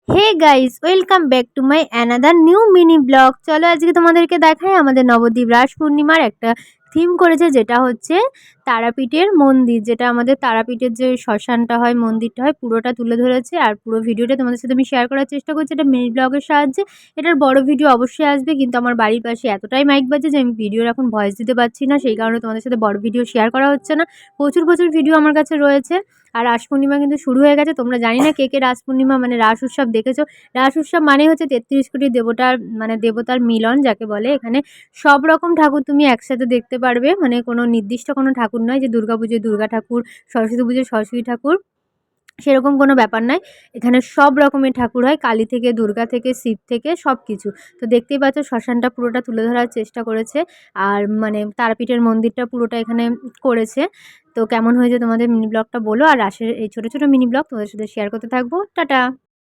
Hey guys, welcome back to my another new mini blog. চলো আজকে তোমাদেরকে দেখাই আমাদের নবদ্বীপ রাস পূর্ণিমার একটা থিম করেছে, যেটা হচ্ছে তারাপীঠের মন্দির। যেটা আমাদের তারাপীঠের যে শ্মশানটা হয়, মন্দিরটা হয়, পুরোটা তুলে ধরেছে। আর পুরো ভিডিওটা তোমাদের সাথে আমি শেয়ার করার চেষ্টা করছি এটা মিনি ব্লগের সাহায্যে। এটার বড় ভিডিও অবশ্যই আসবে, কিন্তু আমার বাড়ির পাশে এতটাই মাইক বাজে যে আমি ভিডিওর এখন ভয়েস দিতে পারছি না, সেই কারণে তোমাদের সাথে বড় ভিডিও শেয়ার করা হচ্ছে না। প্রচুর প্রচুর ভিডিও আমার কাছে রয়েছে। আর রাস পূর্ণিমা কিন্তু শুরু হয়ে গেছে। তোমরা জানি না কে কে রাস পূর্ণিমা মানে রাস উৎসব দেখেছো। রাস উৎসব মানে হচ্ছে ৩৩ কোটি দেবতার মানে দেবতার মিলন যাকে বলে। এখানে সব রকম ঠাকুর তুমি একসাথে দেখতে পারবে, মানে কোনো নির্দিষ্ট কোনো ঠাকুর নয় যে দুর্গা পুজোয় দুর্গা ঠাকুর, সরস্বতী পুজোয় সরস্বতী ঠাকুর, সেরকম কোনো ব্যাপার নয়। এখানে সব রকমের ঠাকুর হয়, কালী থেকে, দুর্গা থেকে, শিব থেকে, সব কিছু। তো দেখতেই পাচ্ছ শ্মশানটা পুরোটা তুলে ধরার চেষ্টা করেছে। আর মানে তারাপীঠের মন্দিরটা পুরোটা এখানে করেছে। তো কেমন হয়েছে তোমাদের মিনি ব্লগটা বলো। আর রাসের এই ছোটো ছোটো মিনি ব্লগ তোমাদের সাথে শেয়ার করতে থাকবো। টাটা।